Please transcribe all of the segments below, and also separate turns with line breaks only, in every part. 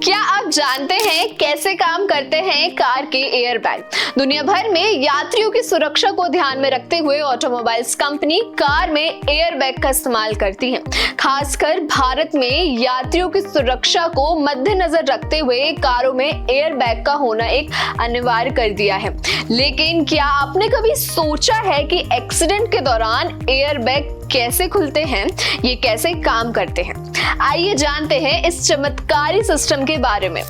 क्या आप जानते हैं कैसे काम करते हैं कार के एयरबैग? दुनिया भर में यात्रियों की सुरक्षा को ध्यान में रखते हुए ऑटोमोबाइल्स कंपनी कार में एयरबैग का इस्तेमाल करती है। खासकर भारत में यात्रियों की सुरक्षा को मद्देनजर रखते हुए कारों में एयरबैग का होना एक अनिवार्य कर दिया है। लेकिन क्या आपने कभी सोचा है कि एक्सीडेंट के दौरान एयरबैग कैसे खुलते हैं, ये कैसे काम करते हैं? आइए जानते हैं इस चमत्कारी सिस्टम के बारे में।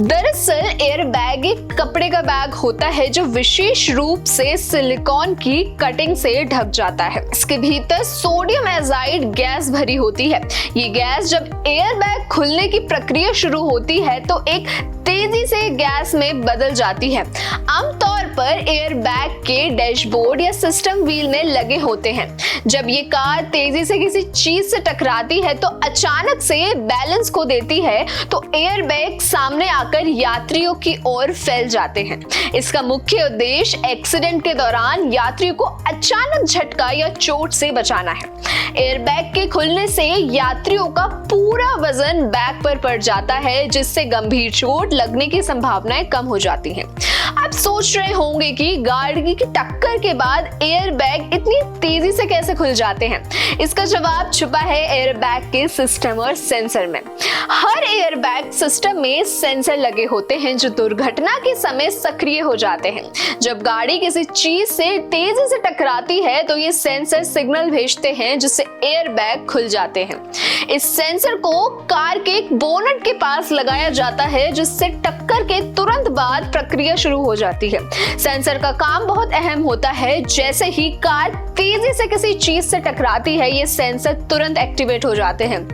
दरअसल एयरबैग एक कपड़े का बैग होता है जो विशेष रूप से सिलिकॉन की कटिंग से ढक जाता है। इसके भीतर सोडियम एजाइड गैस भरी होती है। ये गैस जब एयरबैग खुलने की प्रक्रिया शुरू होती है तो एक तेजी से गैस में बदल जाती है। आमतौर पर एयरबैग के डैशबोर्ड या सिस्टम व्हील में लगे होते हैं। जब ये कार तेजी से किसी चीज से टकराती है तो अचानक से बैलेंस खो देती है तो एयरबैग सामने आकर यात्रियों की ओर फैल जाते हैं। इसका मुख्य उद्देश्य एक्सीडेंट के दौरान यात्रियों को अचानक झटका या चोट से बचाना है। एयरबैग के खुलने से यात्रियों का पूरा वजन बैग पर पड़ जाता है, जिससे गंभीर चोट लगने की संभावनाएं कम हो जाती हैं। आप सोच रहे होंगे कि गाड़ी की टक्कर के बाद एयरबैग इतनी तेजी से कैसे खुल जाते हैं। इसका जवाब छुपा है एयरबैग के सिस्टम और सेंसर में। हर एयरबैग सिस्टम में सेंसर लगे होते हैं जो दुर्घटना के समय सक्रिय हो जाते हैं। जब गाड़ी किसी चीज से तेजी से टकराती है तो ये सेंसर सिग्नल भेजते हैं जिससे एयरबैग खुल जाते हैं। इस सेंसर को कार के एक बोनट के पास लगाया जाता है, जिससे टक्कर के तुरंत बाद प्रक्रिया शुरू हो जाती है। सेंसर का काम बहुत अहम होता है। जैसे ही कार तेजी से किसी चीज से टकराती है ये सेंसर तुरंत एक्टिवेट हो जाते हैं।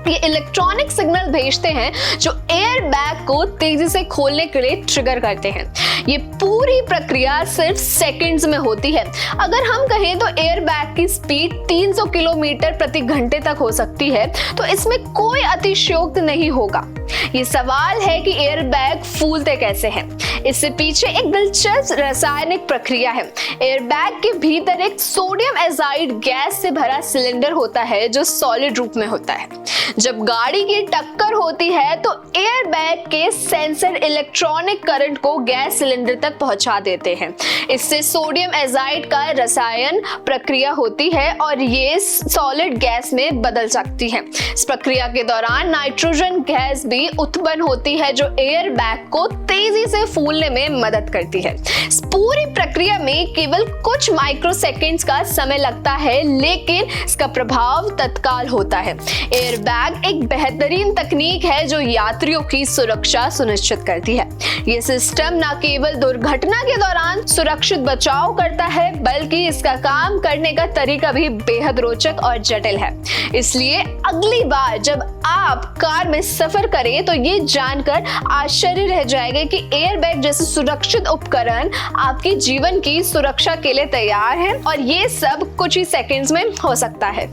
ये इलेक्ट्रॉनिक सिग्नल भेजते हैं जो एयरबैग को तेजी से खोलने के लिए ट्रिगर करते हैं। ये पूरी प्रक्रिया सिर्फ सेकंड्स में होती है। अगर हम कहें तो एयरबैग की स्पीड 300 किलोमीटर प्रति घंटे तक हो सकती है, तो इसमें कोई अतिशयोक्ति नहीं होगा। ये सवाल है कि एयरबैग फूलते कैसे हैं। इससे पीछे एक दिलचस्प रासायनिक प्रक्रिया है। एयरबैग के भीतर एक सोडियम एजाइड गैस से भरा सिलेंडर होता है जो सॉलिड रूप में होता है। जब गाड़ी की टक्कर होती है तो एयरबैग के सेंसर इलेक्ट्रॉनिक करंट को गैस सिलेंडर तक पहुंचा देते हैं। इससे सोडियम एजाइड का रसायन प्रक्रिया होती है और ये सॉलिड गैस में बदल सकती है। इस प्रक्रिया के दौरान नाइट्रोजन गैस भी उत्पन्न होती है जो एयरबैग को तेजी से फूलने में मदद करती है। इस पूरी प्रक्रिया में केवल कुछ माइक्रोसेकंड्स का समय लगता है, लेकिन इसका प्रभाव तत्काल होता है। एयरबैग एक बेहतरीन तकनीक है जो यात्रियों की सुरक्षा सुनिश्चित करती है। ये सिस्टम न केवल दुर्घटना के दौरान सुरक्षित बचाव करता है, बल्कि इसका काम करने का तरीका भी बेहद रोचक और जटिल है। इसलिए अगली बार जब आप कार में सफर करें तो ये जानकर आश्चर्य रह जाएगा कि एयरबैग जैसे सुरक्षित उपकरण आपके जीवन की सुरक्षा के लिए तैयार है और ये सब कुछ ही सेकंड्स में हो सकता है।